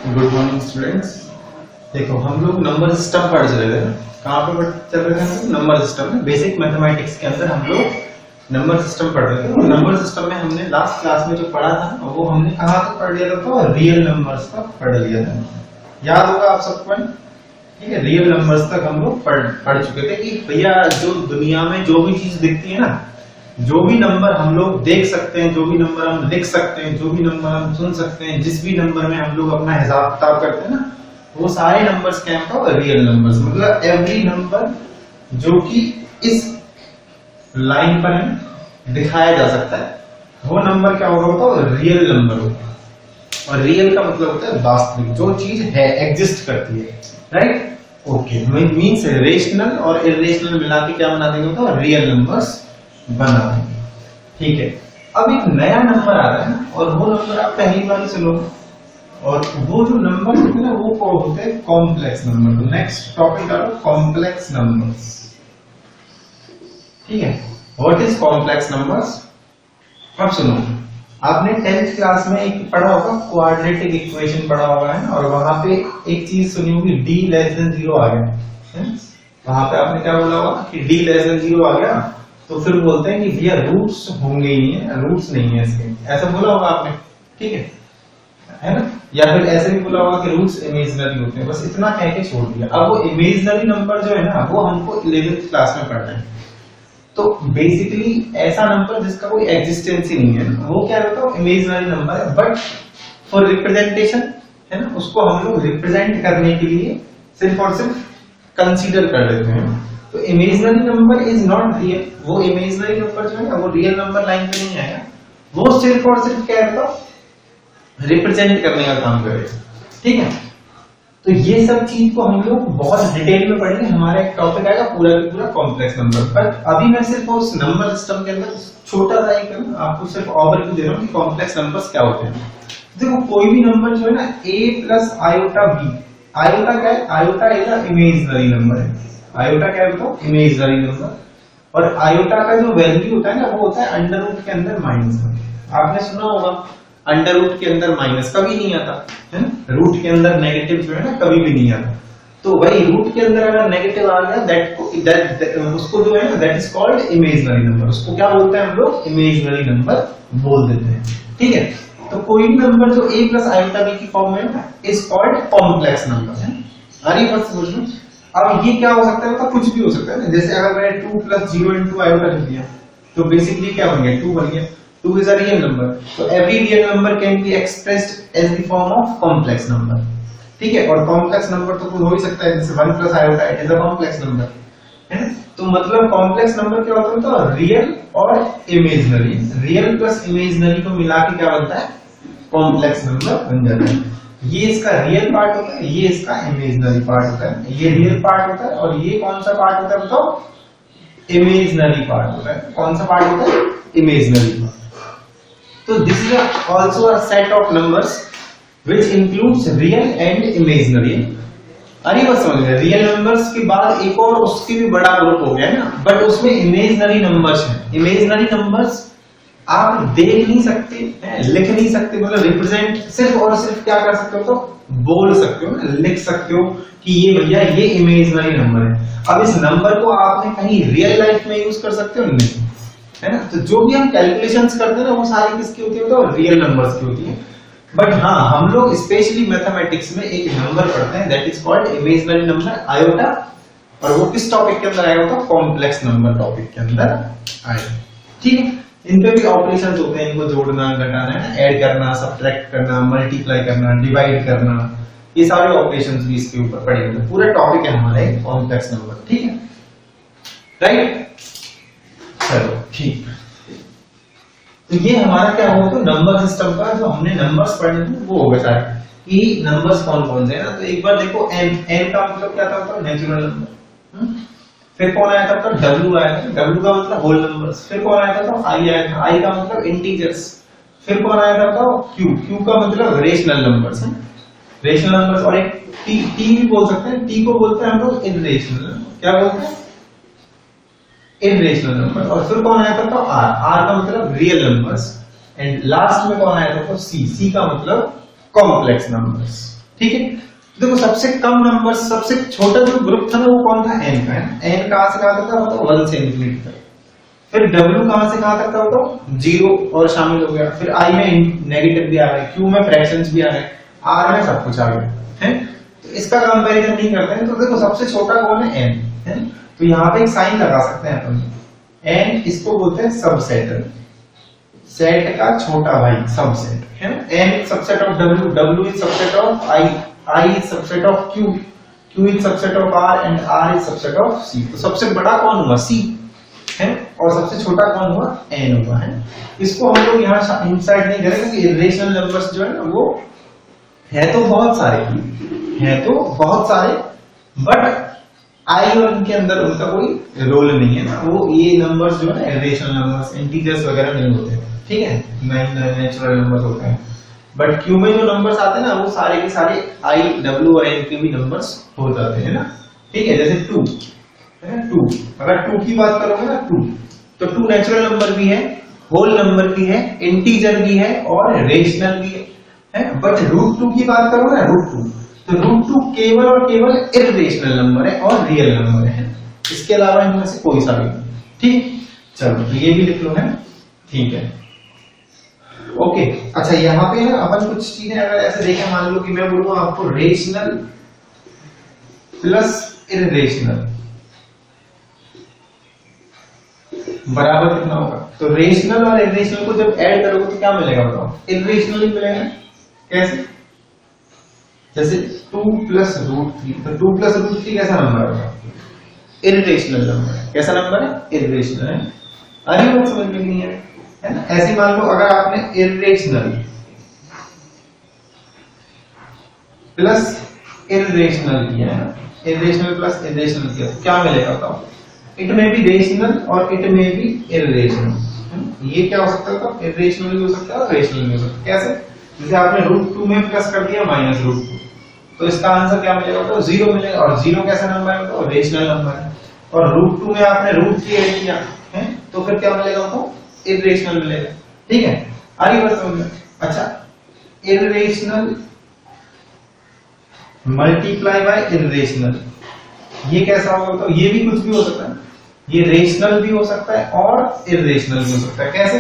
Good morning students. देखो हम लोग नंबर सिस्टम पढ़ चले थे। कहाँ पे चल रहे थे हम लोग? नंबर सिस्टम में। बेसिक मैथमेटिक्स के अंदर हम लोग नंबर सिस्टम पढ़ रहे थे और नंबर सिस्टम में हमने लास्ट क्लास में जो पढ़ा था वो हमने कहाँ तक पढ़ लिया था? रियल नंबर्स तक पढ़ लिया था। याद होगा आप सबको? ठीक है, रियल नंबर्स तक हम लोग पढ़ चुके थे कि भैया जो दुनिया में जो भी चीज दिखती है ना, जो भी नंबर हम लोग देख सकते हैं, जो भी नंबर हम लिख सकते हैं, जो भी नंबर हम सुन सकते हैं, जिस भी नंबर में हम लोग अपना हिसाब किताब करते हैं ना, वो सारे नंबर्स क्या होता है? Real numbers. मतलब एवरी नंबर जो कि इस लाइन पर दिखाया जा सकता है वो नंबर क्या होगा? रियल नंबर होगा। और रियल का मतलब होता है वास्तविक, जो चीज है, एग्जिस्ट करती है। राइट? ओके, मीन्स रेशनल और इरेशनल मिला के क्या बना देंगे? तो रियल नंबर्स बना देंगे। ठीक है, अब एक नया नंबर आ रहा है ना, और वो नंबर आप पहली बार सुनो, और वो जो नंबर होते हैं ना वो होते हैं कॉम्प्लेक्स नंबर। तो नेक्स्ट टॉपिक आ रहा है कॉम्प्लेक्स नंबर्स। ठीक है, व्हाट इज कॉम्प्लेक्स नंबर्स? अब सुनो, आपने 10th क्लास में एक पढ़ा होगा, क्वाड्रेटिक इक्वेशन पढ़ा होगा है ना, और वहां पे एक चीज सुनी होगी, d<0 आ गया। वहां पे आपने क्या बोला होगा कि d<0 आ गया, तो फिर बोलते हैं कि भैया रूट्स होंगे ही है, रूट्स नहीं है इसके, ऐसा बोला होगा आपने। ठीक है ना? या फिर ऐसे भी बोला होगा कि रूट्स इमेजिनरी होते हैं। बस इतना कह के छोड़ दिया। अब वो इमेजिनरी नंबर जो है ना, वो हमको 11th क्लास में पढ़ना है। तो बेसिकली ऐसा नंबर जिसका कोई एग्जिस्टेंस ही नहीं है, वो क्या होता है? इमेजिनरी नंबर है, बट फॉर रिप्रेजेंटेशन है ना, उसको हम लोग रिप्रेजेंट करने के लिए सिर्फ और सिर्फ कंसीडर कर लेते हैं। तो imaginary number is not real. वो इमेजिनरी नंबर जो है ना, वो रियल नंबर लाइन पे नहीं आएगा। वो सिर्फ और सिर्फ क्या है? रिप्रेजेंट करने का काम करेगा। ठीक है, तो ये सब चीज को हम लोग बहुत डिटेल में पढ़ेंगे। हमारा एक टॉपिक आएगा पूरा का पूरा कॉम्प्लेक्स नंबर। बट अभी मैं सिर्फ उस नंबर सिस्टम के अंदर छोटा सा एक आपको सिर्फ ओवरव्यू दे रहा हूँ कि कॉम्प्लेक्स नंबर्स क्या होते हैं। देखो कोई भी नंबर जो है ना, a plus iota b, iota क्या है? आयोटा इज इमेजिनरी नंबर है। आयोटा क्या है बताओ? Imaginary number. और आयोटा का जो वैल्यू होता है ना, वो होता है अंडर रूट के अंदर माइनस का। आपने सुना होगा अंडर रूट के अंदर माइनस कभी नहीं आता है ना, रूट के अंदर नेगेटिव जो है ना कभी भी नहीं आता। तो वही रूट के अंदर अगर नेगेटिव आ गया, उसको जो है ना, that is called imaginary number. उसको क्या बोलते हैं हम लोग? इमेजिनरी नंबर बोल देते हैं। ठीक है, तो कोई भी नंबर जो a प्लस आयोटा b की फॉर्म में इज कॉल्ड कॉम्प्लेक्स नंबर है। आ रही बात समझ लो। अब ये क्या हो सकता है? मतलब कुछ भी हो सकता है ना। जैसे अगर मैंने 2 + 0 * आयोटा लिख दिया, तो बेसिकली क्या बन गया? 2 बन गया। 2 is a real number. So every real number can be expressed as the form of complex number. ठीक है, और कॉम्प्लेक्स नंबर तो कुछ हो ही सकता है, जैसे 1 + iota, it is a complex number है ना। तो मतलब कॉम्प्लेक्स नंबर क्या होता है? तो रियल और इमेजिनरी, रियल प्लस इमेजिनरी को मिला के क्या बनता है? कॉम्प्लेक्स नंबर बन जाता है। ये इसका रियल पार्ट होता है, ये इसका इमेजिनरी पार्ट होता है। ये रियल पार्ट होता है और ये कौन सा पार्ट होता है बताओ? इमेजिनरी पार्ट होता है। कौन सा पार्ट होता है? Imaginary part. So this is also a set of numbers which includes real and imaginary. अरे बस समझ गए, रियल नंबर्स के बाद एक और उसके भी बड़ा ग्रुप हो गया है ना, बट उसमें इमेजिनरी नंबर्स हैं। इमेजिनरी नंबर्स आप देख नहीं सकते हैं, लिख नहीं सकते, मतलब रिप्रेजेंट सिर्फ और सिर्फ क्या कर सकते हो? तो बोल सकते हो ना, लिख सकते हो कि ये भैया ये इमेजिनरी नंबर है। अब इस नंबर को आपने कहीं रियल लाइफ में यूज कर सकते हो? नहीं, है ना। तो जो भी हम कैलकुलेशंस करते हैं ना, वो सारी किसकी होती है? तो रियल नंबर्स की होती है। बट हाँ, हम लोग स्पेशली मैथमेटिक्स में एक नंबर पढ़ते हैं, that is called imaginary number, iota. और वो किस टॉपिक के अंदर आएगा? तो कॉम्प्लेक्स नंबर टॉपिक के अंदर आएगा। ठीक है, इन पे भी ऑपरेशंस होते हैं, इनको जोड़ना, घटाना, ऐड करना, सब्ट्रैक्ट करना, मल्टीप्लाई करना, डिवाइड करना, ये सारे ऑपरेशंस भी इसके ऊपर पड़े होते हैं। पूरा टॉपिक है हमारे कॉम्प्लेक्स नंबर। ठीक है, राइट? चलो ठीक। तो ये हमारा क्या होगा? तो नंबर सिस्टम का जो हमने नंबर्स पढ़े थे वो हो गया कि नंबर्स कौन कौन से हैं ना। तो एक बार देखो, n का मतलब क्या था? तो नेचुरल नंबर। फिर कौन आया था? तो w आया था। w का मतलब होल नंबर्स। फिर कौन आया था? तो i आया था। i का मतलब इंटीजर्स। फिर कौन आया था? तो q का मतलब रेशनल नंबर्स है, रेशनल नंबर्स। और एक t भी बोल सकते हैं। t को बोलते हैं हम लोग इरेशनल। क्या बोलते हैं? Irrational number. और फिर कौन आया था? तो r का मतलब रियल नंबर्स। एंड लास्ट में कौन आया था? तो c का मतलब कॉम्प्लेक्स नंबर्स। ठीक है। तो देखो सबसे कम नंबर, सबसे छोटा जो ग्रुप था ना वो कौन था, n का। n कहां से कहां तक था, मतलब 1 से इंफिनिटी तक। फिर w कहां से कहां तक था, तो 0 और शामिल हो गया। फिर i में नेगेटिव भी आ गए, q में फ्रैक्शंस भी आ गए, r में सब कुछ आ गया है। तो इसका कंपैरिजन नहीं करते हैं। तो देखो सबसे छोटा कौन है, n है। तो यहाँ पे एक साइन लगा सकते हैं अपन, n इसको बोलते हैं सबसेट, सेट का छोटा भाई, सबसेट है ना। n is subset of w, w is subset of i is subset of q, q is subset of r and r is subset of c। तो सबसे बड़ा कौन हुआ, c है, और सबसे छोटा कौन हुआ, n हुआ है। इसको हम लोग यहाँ इंसाइड नहीं करेंगे क्योंकि इरेशनल नंबर्स जो है ना वो है तो बहुत सारे, बट आई और इनके अंदर उनका कोई रोल नहीं है ना। वो ये नंबर्स जो है इरेशनल नंबर्स, इंटीजर्स वगैरह नहीं होते, ठीक है, नेचुरल नंबर्स होते हैं। बट क्यू में जो नंबर्स आते हैं ना वो सारे के सारे आई, डब्ल्यू और एन के भी नंबर्स हो जाते हैं ना, ठीक है। जैसे 2 है ना, 2 अगर 2 की बात करोगे ना 2, तो 2 नेचुरल नंबर भी है, होल नंबर भी है, इंटीजर भी है और रेशनल भी है। बट √2 की बात करोगे ना, √2, तो √2 केवल और केवल इररेशनल नंबर है और रियल नंबर है, इसके अलावा इनमें से कोई सा भी नहीं, ठीक। चलो ये भी लिख लो है, ठीक है, ओके। अच्छा यहाँ पे ना अपन कुछ चीजें अगर ऐसे देखें, मान लो कि मैं बोलूंगा आपको रेशनल प्लस इररेशनल बराबर कितना होगा, तो रेशनल और इररेशनल को जब ऐड करोगे तो क्या मिलेगा बताओ, इररेशनल ही मिलेगा। कैसे, जैसे 2 प्लस √3, तो 2 प्लस √3 कैसा नंबर होगा, इररेशनल नंबर है। कैसा नंबर है, इररेशनल है। अरे बात समझ में नहीं है ना। ऐसे मान लो अगर आपने इररेशनल प्लस इररेशनल किया है, इररेशनल प्लस इररेशनल किया तो क्या मिलेगा बताओ, इट में भी रेशनल और इट में भी इररेशनल। ये क्या हो सकता है, तो इररेशनल भी हो सकता है और रेशनल भी हो सकता है। कैसे, जैसे आपने √2 में प्लस कर दिया -√2, तो इसका आंसर क्या मिलेगा, तो 0 मिलेगा। और 0 कैसा नंबर है, तो रेशनल नंबर है। और √2 में आपने √3 ऐड किया है, तो फिर क्या मिलेगा, तो इररेशनल मिलेगा, ठीक है। आगे बात समझ में। अच्छा, इररेशनल मल्टीप्लाई बाय इररेशनल, ये कैसा होगा, तो ये भी कुछ भी हो सकता है, ये रेशनल भी हो सकता है और इररेशनल भी हो सकता है। कैसे,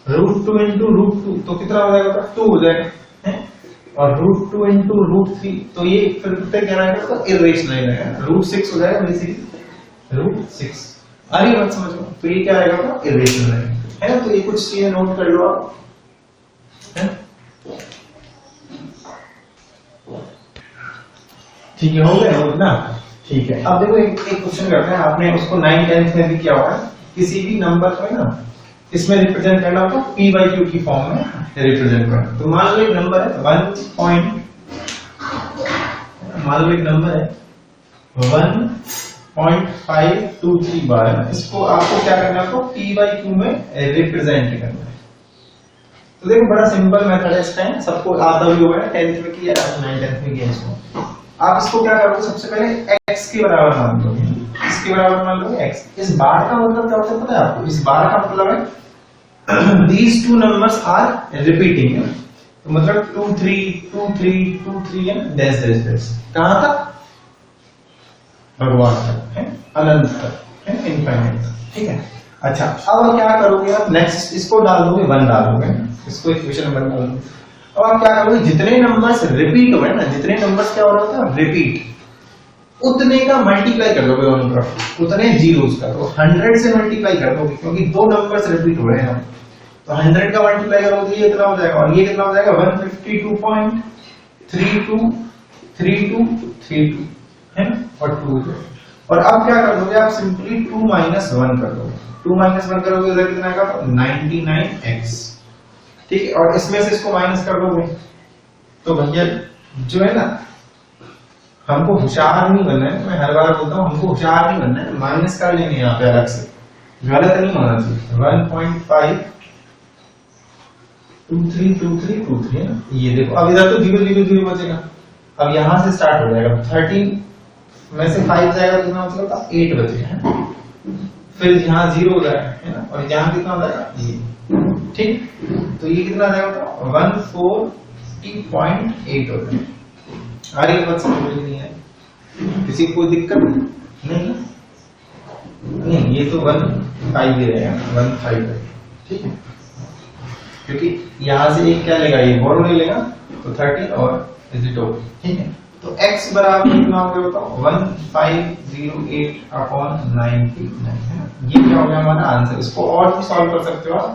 √2 into √2 तो कितना हो जाएगा, 2 हो जाएगा है। और √2 into √3 तो ये फिर कितने क्या आएगा, तो इररेशनल रहेगा, √6 हो जाएगा बेसिकली, √6। आगे बात समझ लो, तो ये क्या आएगा, तो इररेशनल रहेगा, है ना। तो ये कुछ चीजें नोट कर लो आप, है, ठीक है, हो गया नोट ना, ठीक है। अब देखो एक क्वेश्चन करते हैं, आपने उसको 9th 10th में भी किया हुआ है। किसी भी नंबर को ना इसमें रिप्रेजेंट करना हो तो p/q की फॉर्म में रिप्रेजेंट करना। तो मान लो एक नंबर है 1.523 बार, इसको आपको क्या करना है, तो p/q में रिप्रेजेंट करना है। तो देखो बड़ा सिंपल मेथड है इसका, सबको आता भी होगा, 10th में किया, 9th 10th में किया इसको। आप इसको क्या करोगे, सबसे पहले x के बराबर मान लोगे, इसके बराबर मान लोगे x। इस बार का मतलब क्या होता है पता है आपको, इस बार का मतलब है these two numbers are repeating, तो मतलब 2 3 एंड डैश कहां तक, भगवान तक है, अनंत तक है, इनफाइनाइट तक, ठीक है। अच्छा अब क्या करोगे आप, नेक्स्ट इसको डाल दोगे 1 डालोगे, इसको इक्वेशन नंबर डाल दोगे। अब आप क्या करोगे, जितने नंबर्स रिपीट हो रहे हैं ना, जितने नंबर्स क्या हो रहा होता है रिपीट, उतने का मल्टीप्लाई कर दोगे दोनों तरफ, उतने जीरोस का, तो 100 से मल्टीप्लाई कर दोगे क्योंकि 2 नंबर्स रिपीट हो रहे हैं, तो 100 का मल्टीप्लाई करोगे ये कितना हो जाएगा, और ये कितना हो जाएगा 152.3232 है ना, और 2 हो जाएगा। और अब क्या कर दोगे आप, सिंपली 2 - 1 कर दोगे, 2 - 1 करोगे उधर कितना आएगा, 99x, ठीक है। और इसमें से इसको माइनस कर दोगे, तो भैया जो है ना, हमको होशियार नहीं बनना है, मैं हर बार बोलता हूँ हमको होशियार नहीं बनना है, माइनस कर लेंगे यहाँ पे अलग से, गलत नहीं होना चाहिए। 1.5232323 है ना, ये देखो अब इधर तो 0 0 0 बचेगा, अब यहां से स्टार्ट हो जाएगा, 13 में से 5 जाएगा तो कितना बचेगा, 8 बचेगा है, फिर यहाँ 0 हो जाएगा है ना, और यहाँ कितना हो जाएगा ये, ठीक। तो ये कितना आ जाएगा, 140.8 हो जाएगा, आ रही बात समझ में नहीं है? किसी को कोई दिक्कत नहीं? नहीं, ये तो 1.5 ही रहेगा, 1.5 है, ठीक है, क्योंकि यहां से एक क्या लेगा, ये बोरो नहीं लेगा, तो 30 और इज इट ओके, ठीक है। तो x बराबर कितना हो गया बताओ, 1508 अपॉन 99 है ना, ये क्या हो गया हमारा आंसर। इसको और भी सॉल्व कर सकते हो आप,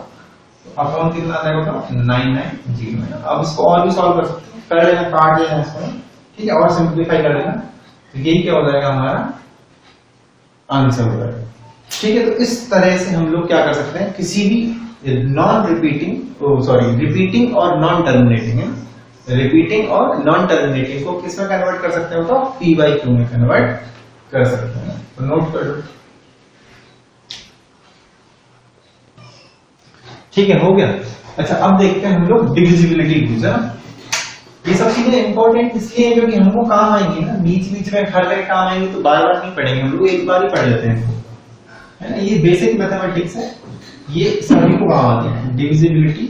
तो अपॉन कितना आ जाएगा बताओ, 990 है ना। अब इसको और भी सॉल्व कर सकते हो, कर लेना, काट लेना इसको, ठीक है, और सिंप्लीफाई कर लेना, तो यही क्या हो जाएगा हमारा आंसर हो जाएगा, ठीक है। तो इस तरह से हम लोग क्या कर सकते हैं, किसी भी नॉन रिपीटिंग रिपीटिंग और नॉन टर्मिनेटिंग है, रिपीटिंग और नॉन टर्मिनेटिंग को किस में कन्वर्ट कर सकते हो, तो p बाई क्यू में कन्वर्ट कर सकते हैं। तो नोट कर लो, ठीक है, हो गया। अच्छा, अब देखते हैं हम लोग डिविजिबिलिटी रूल्स, है ना। ये सब चीजें इंपॉर्टेंट इसलिए है क्योंकि हमको काम आएंगी ना, बीच बीच में हर जगह काम आएंगे, तो बार बार नहीं पढ़ेंगे हम लोग, एक बार ही पढ़ लेते हैं, है ना। ये बेसिक मैथमेटिक्स है, ये सभी को काम आते हैं। डिविजिबिलिटी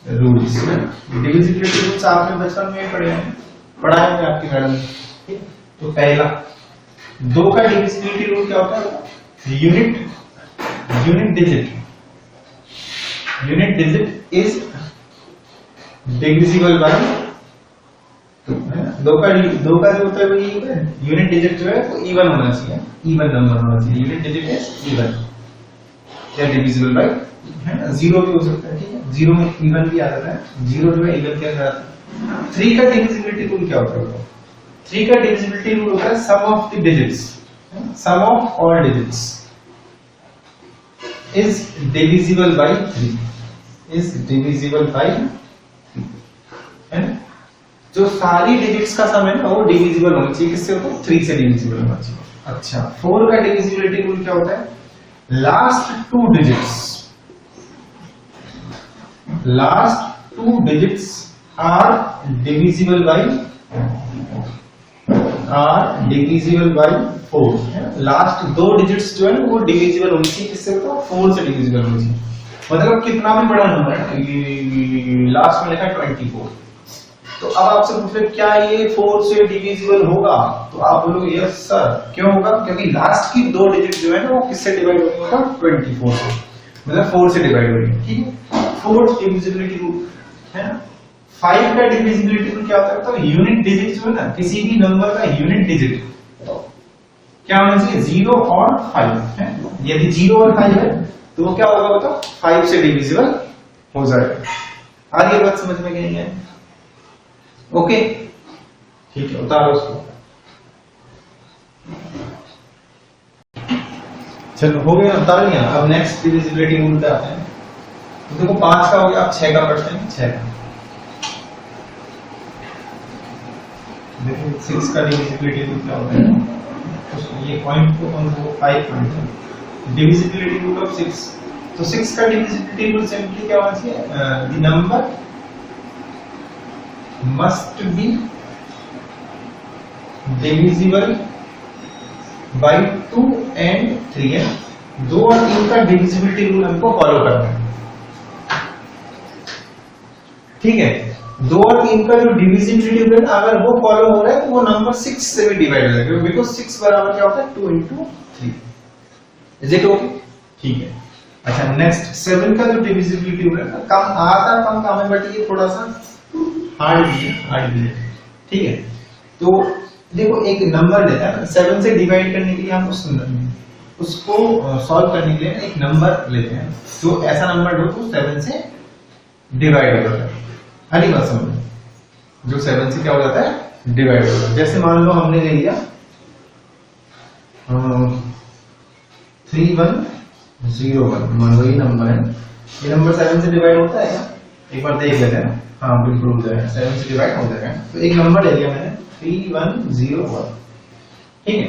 रूल्स, डिविजिबिलिटी रूल्स आपने बचपन में पढ़ाए होंगे आपके मैडम ने। तो पहला 2 का डिविजिबिलिटी रूल क्या होता है, unit digit is divisible bye 2 का जो होता है वो यूनिट डिजिट जो है वो इवन होना चाहिए, इवन नंबर होना चाहिए, यूनिट डिजिट इज इवन या डिविजिबल बाय, है ना। 0 भी हो सकता है, ठीक है, 0 में इवन भी आ जाता है, 0 जो है इवन क्या आता है। 3 का डिविजिबिलिटी रूल क्या होता है, 3 का डिविजिबिलिटी रूल होता है sum of the digits, sum of all digits is divisible by 3, is divisible by, है ना। जो सारी डिजिट्स का सम है ना वो डिविजिबल होना चाहिए, किससे होता है, 3 से डिविजिबल होना चाहिए। अच्छा, 4 का डिविजिबिलिटी रूल क्या होता है, last 2 digits are divisible by 4, last 2 digits जो है वो डिविजिबल होनी चाहिए, किससे होता है, 4 से डिविजिबल होनी चाहिए। मतलब कितना भी बड़ा नंबर है, लास्ट में लिखा है 24, तो अब आपसे पूछ रहे क्या ये 4 से डिविजिबल होगा, तो आप बोलोगे यस सर। क्यों होगा, क्योंकि लास्ट की 2 डिजिट जो है ना वो किससे डिवाइड होगी, होगा 24 से, मतलब 4 से डिवाइड होगी, ठीक है। 4th डिविजिबिलिटी रूल है ना। 5 का डिविजिबिलिटी रूल क्या होता है, तो यूनिट डिजिट जो है ना, किसी भी नंबर का यूनिट डिजिट क्या होना चाहिए, 0 और 5 है। यदि 0 और 5 है तो वो क्या होगा बताओ, 5 से डिविजिबल हो जाएगा। आगे बात समझ में नहीं है, ओके, ठीक है, उतारो उसको। चलो हो गया, उतार लिया। अब नेक्स्ट डिविजिबिलिटी रूल पे आते हैं। तो देखो 5 का हो गया, अब 6 का पढ़ते हैं। 6 का देखो 6 का डिविजिबिलिटी रूल क्या होता है, ये पॉइंट को हम 5 पॉइंट है, डिविजिबिलिटी रूल ऑफ 6। तो 6 का डिविजिबिलिटी रूल सिंपली क्या होना चाहिए, the number must be divisible by 2 and 3 है। 2 और 3 का डिविजिबिलिटी रूल हमको फॉलो करना है, ठीक है। 2 और 3 का जो डिविजिबिलिटी रूल है अगर वो फॉलो हो रहा है तो वो नंबर 6 से भी डिवाइड हो जाएगा, बिकॉज 6 बराबर क्या होता है 2 into 3, इज इट ओके, ठीक है। अच्छा, नेक्स्ट 7 का जो डिविजिबिलिटी रूल है कम आता कम काम है, बट ये थोड़ा सा हार्ड भी है, ठीक है। तो देखो एक नंबर लेता है, 7 से डिवाइड करने के लिए हम उसको सॉल्व करने के लिए एक नंबर लेते हैं, जो ऐसा नंबर हो तो 7 से डिवाइड हो जाता है। हरी बात समझो, जो 7 से क्या हो जाता है, डिवाइड हो जाता है। जैसे मान लो हमने ले लिया 3101, मान लो ये नंबर है, ये नंबर 7 से डिवाइड होता है क्या, एक बार देख लेते हैं। हाँ बिल्कुल हो जाएगा, 7 से डिवाइड हो जाएगा। तो एक नंबर ले लिया मैंने 3101, ठीक है।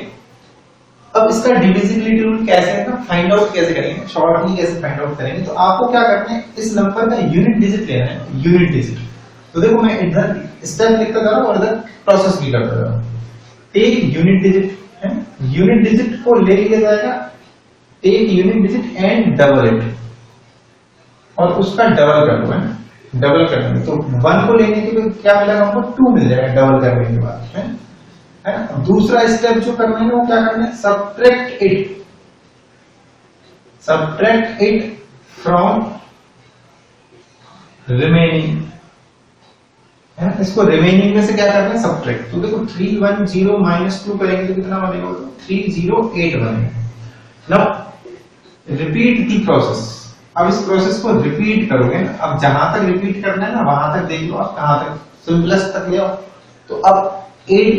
अब इसका डिविजिबिलिटी रूल कैसे है, फाइंड आउट कैसे करेंगे, शॉर्टली कैसे फाइंड आउट करेंगे। तो आपको क्या करना है, इस नंबर का यूनिट डिजिट लेना है, यूनिट डिजिट। तो देखो मैं इधर स्टेप लिखता जा रहा हूं और इधर प्रोसेस भी करता जा रहा हूं। टेक यूनिट डिजिट है, यूनिट डिजिट को ले लिया जाएगा, take unit digit and double it, और उसका डबल कर लो, है डबल करने में, तो 1 को लेने के बाद क्या मिलेगा हमको 2 मिल जाएगा डबल करने के बाद, है ना। दूसरा स्टेप जो करना है वो क्या करना है, सब्ट्रैक्ट इट फ्रॉम रिमेनिंग, है। इसको रिमेनिंग में से क्या करना है, सब्ट्रैक्ट। तो देखो 310 माइनस 2 करेंगे तो कितना बनेगा, 308 बनेगा। Now repeat the process. अब इस प्रोसेस को रिपीट करोगे ना, अब जहां तक रिपीट करना है ना वहां तक देख लो आप कहां तक, सिंपलेस्ट तक ले आओ। तो अब 8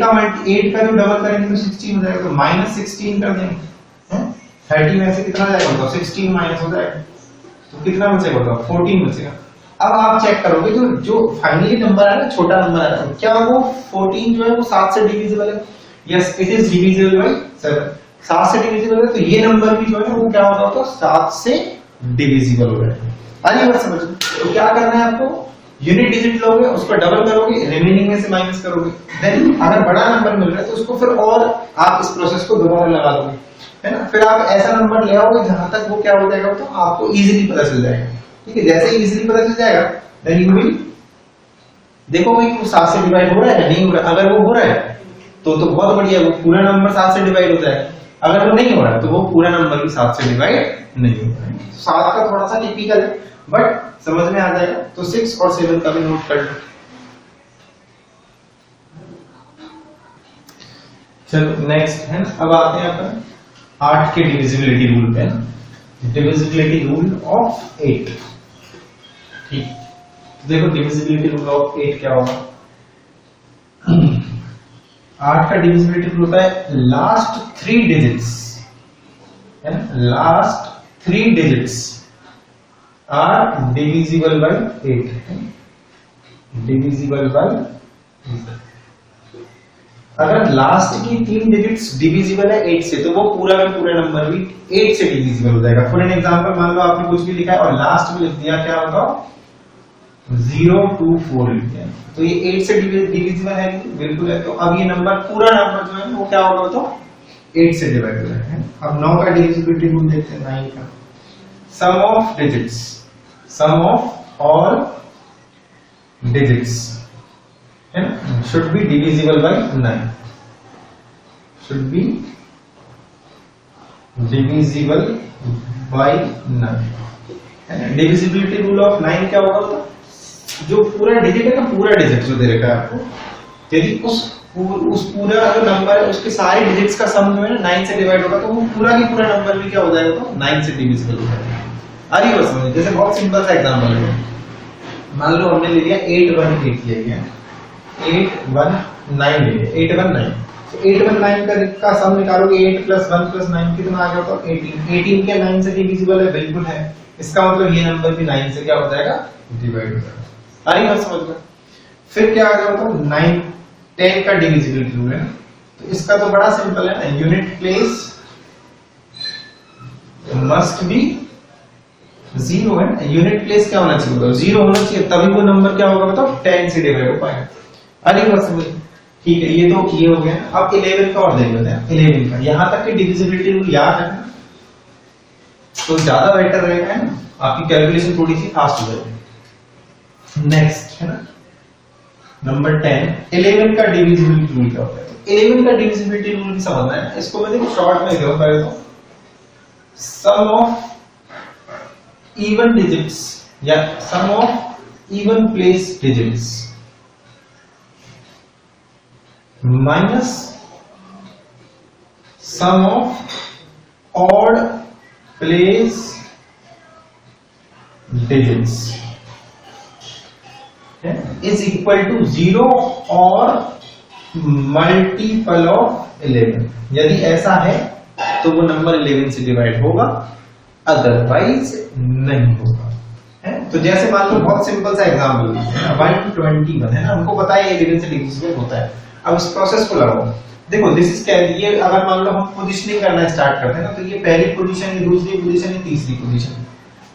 का जो डबल करेंगे तो 16 हो जाएगा, तो -16 कर देंगे, 30 में से कितना जाएगा, तो 16 माइनस हो जाएगा, तो कितना बचेगा, 14 बचेगा। अब आप चेक करोगे जो फाइनली नंबर है ना, छोटा नंबर है, क्या वो 14 जो है वो 7 से डिविजिबल है? Yes, it is divisible bye 7। 7 से डिविजिबल है, तो ये नंबर भी जो है वो क्या होगा, तो 7 से डिविजिबल हो जाएगा। आइए बात समझ। तो क्या करना है आपको, यूनिट डिजिट लोगे, उसको डबल करोगे, रिमेनिंग में से माइनस करोगे, देन अगर बड़ा नंबर मिल रहा है तो उसको फिर और आप इस प्रोसेस को दोबारा लगा दोगे, है ना। फिर आप ऐसा नंबर ले आओगे जहां तक वो क्या हो जाएगा, तो आपको इजीली पता चल जाएगा, ठीक है। जैसे ही इजीली पता चल जाएगा देन यू विल देखोगे कि वो 7 से डिवाइड हो रहा है या नहीं हो रहा है। अगर वो हो रहा है तो बहुत बढ़िया, वो पूरा नंबर 7 से डिवाइड हो जाएगा। अगर वो नहीं हो रहा है तो वो पूरा नंबर भी 7 से डिवाइड नहीं हो रहा है। 7 का थोड़ा सा टिपिकल है बट समझ में आ जाएगा। तो 6 और 7 का भी नोट कर लो। चलो नेक्स्ट है ना, अब आते हैं अपन 8 के डिविजिबिलिटी रूल पे। डिविजिबिलिटी रूल ऑफ 8, ठीक। तो देखो डिविजिबिलिटी रूल ऑफ 8 क्या होगा। 8 का डिविजिबिलिटी रूल होता है लास्ट 3 डिजिट्स, है ना, last 3 digits are divisible by 8, divisible by 8। अगर लास्ट की 3 डिजिट्स डिविजिबल है 8 से, तो वो पूरा का पूरा नंबर भी 8 से डिविजिबल हो जाएगा। फॉर एन एग्जांपल, मान लो आपने कुछ भी लिखा है और लास्ट में लिख दिया क्या होगा, 024 लिख दिया, तो ये 8 से डिविजिबल है, बिल्कुल है। तो अब ये नंबर पूरा नंबर जो है वो क्या होगा, तो 8 से डिवाइड हो जाएगा। अब 9 का डिविजिबिलिटी रूल देखते हैं, 9 का। Sum of digits, sum of all digits, है ना, should be divisible by 9, should be divisible by 9, है ना। डिविजिबिलिटी रूल ऑफ 9 क्या होगा, तो जो पूरा डिजिट है ना, पूरा डिजिट जो दे रखा है आपको, यदि उस पूरा जो नंबर है उसके सारे डिजिट्स का सम जो है ना 9 से डिवाइड होगा, तो वो पूरा की पूरा नंबर भी क्या हो जाएगा, तो 9 से डिविजिबल हो जाएगा। अरे बस समझिए, जैसे बहुत सिंपल सा एग्जांपल है, मान लो हमने ले लिया 818 ले लिया, 819 ले लिया, 819। तो 819 का सम निकालोगे, 8 + 1 + 9 कितना आ गया, तो 18। 18 क्या 9 से डिविजिबल है, बिल्कुल है। इसका मतलब ये नंबर भी 9 से क्या हो जाएगा, डिवाइड हो जाएगा। अरे बस समझ लो। फिर क्या आ गया, तो 9 10 का डिविजिबिलिटी रूल है, तो इसका तो बड़ा सिंपल है ना, यूनिट प्लेस मस्ट बी 0 है ना। यूनिट प्लेस क्या होना चाहिए, 0 होना चाहिए, तभी वो नंबर क्या होगा, बताओ 10 से डिवाइड हो पाएगा। अरे बस ठीक है, ये तो ये हो गया। अब 11 का और देख लेते हैं। 11 का यहां तक की डिविजिबिलिटी रूल याद है तो ज्यादा बेटर रहेगा, है ना, आपकी कैलकुलेशन थोड़ी सी फास्ट हो जाएगी। नेक्स्ट है ना, नंबर 10, 11 का डिविजिबिलिटी रूल क्या होता है। 11 का डिविजिबिलिटी रूल भी समझना है, इसको मैं देखो शॉर्ट में लिखूं पहले तो, सम ऑफ इवन डिजिट्स या sum of even place digits minus sum of odd place digits is equal to 0 और मल्टीपल ऑफ 11। यदि ऐसा है तो वो नंबर 11 से डिवाइड होगा, अदरवाइज नहीं होगा, है। तो जैसे मान लो बहुत सिंपल सा एग्जांपल है ना, 121 है ना, हमको पता है 11 से डिविजिबल होता है। अब इस प्रोसेस को लगाओ, देखो दिस इज ये, अगर मान लो हम पोजीशनिंग करना स्टार्ट करते हैं ना, तो ये पहली पोजीशन, ये दूसरी पोजीशन, ये तीसरी पोजीशन,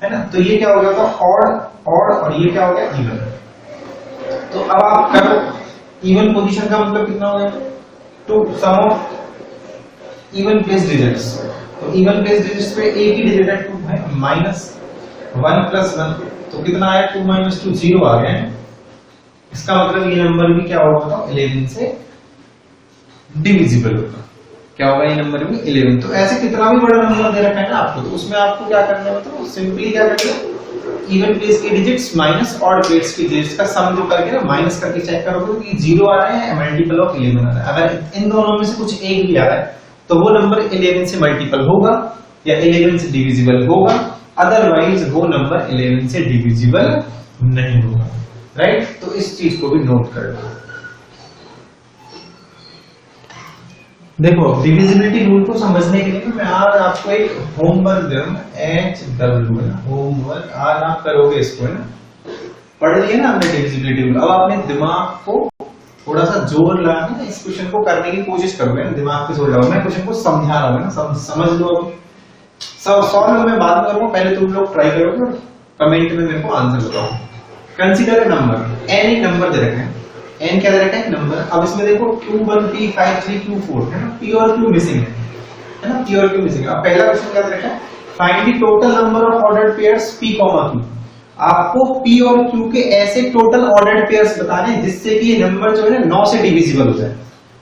है ना। तो ये क्या हो गया, तो ऑड और ये क्या हो गया, इवन। तो अब आप करो, इवन पोजीशन का मतलब कितना हो गया, to sum of even place digits. तो इवन प्लेस डिजिट्स पे एक ही डिजिट है 2 है, -1 + 1, तो कितना आया 2 - 2 0 आ गया है। इसका मतलब ये नंबर भी क्या होगा तो 11 से डिविजिबल होगा। क्या होगा ये नंबर भी 11। तो ऐसे कितना भी बड़ा नंबर दे रखा है ना आपको, तो उसमें आपको क्या करना है, मतलब सिंपली क्या करना है, इवन प्लेस के डिजिट्स माइनस ऑड प्लेस के डिजिट्स का सम जो करके ना माइनस करके चेक करोगे कि 0 आ रहा है मल्टीपल ऑफ 11 आ रहा है। अगर इन दोनों में से कुछ एक भी आ रहा है तो वो नंबर 11 से मल्टीपल होगा या 11 से डिविजिबल होगा, अदरवाइज वो नंबर 11 से डिविजिबल नहीं होगा। राइट, तो इस चीज को भी नोट कर लो। देखो डिविजिबिलिटी रूल को समझने के लिए मैं आज आपको एक होमवर्क दे रहा हूँ, HW है ना, होमवर्क। आज आप करोगे इसको, है ना, पढ़ लिया ना आपने डिविजिबिलिटी रूल। अब आपने दिमाग को थोड़ा सा जोर लगा के इस क्वेश्चन को करने की कोशिश करोगे ना, दिमाग पे जोर लगाओ। मैं क्वेश्चन को समझा रहा हूँ ना, समझ लो। अब सॉल्व मैं बाद में करूंगा, पहले तुम लोग ट्राई करोगे, कमेंट में मेरे को आंसर बताओ। कंसीडर ए नंबर, एन एक नंबर दे रखे हैं, एन क्या दे रखा है नंबर। अब इसमें देखो Q 1 P 5 3 Q 4 है ना, P और Q मिसिंग है ना, P और Q मिसिंग है। अब पहला क्वेश्चन क्या दे रखा है, find the total number of ordered pairs P, Q। आपको P और Q के ऐसे टोटल ऑर्डर्ड पेयर्स बताने हैं जिससे कि ये नंबर जो है ना 9 से डिविजिबल हो जाए,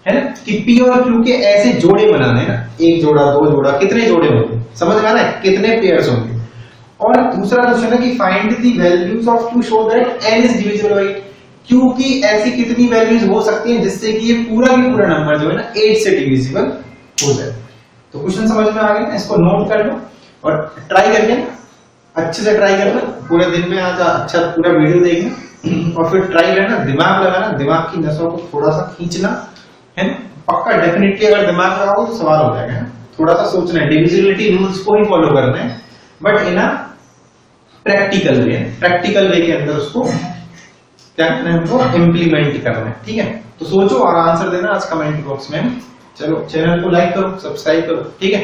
है ना, कि P और Q के ऐसे जोड़े बनाने हैं ना, एक जोड़ा, दो जोड़ा, कितने जोड़े होंगे, समझ में आ रहा है, कितने पेयर्स होंगे। और दूसरा क्वेश्चन है कि find the values of Q show that n is divisible by 8। Q की ऐसी कितनी वैल्यूज हो सकती हैं जिससे कि ये पूरा की पूरा नंबर जो है ना 8 से डिविजिबल हो जाए। तो क्वेश्चन समझ में आ गया ना, इसको नोट कर लो और ट्राई करके ना अच्छे से ट्राई करना पूरे दिन में। आज अच्छा पूरा वीडियो देखना और फिर ट्राई करना, दिमाग लगाना, दिमाग की नसों को थोड़ा सा खींचना, है ना, पक्का डेफिनेटली अगर दिमाग लगाओ तो सवाल हो जाएगा। थोड़ा सा सोचना है, डिविजिबिलिटी रूल्स को ही फॉलो करना है, but in a practical way के अंदर उसको क्या करना है, हमको इम्प्लीमेंट करना है। ठीक है, तो सोचो और आंसर देना आज कमेंट बॉक्स में। चलो चैनल को लाइक करो, सब्सक्राइब करो, ठीक है।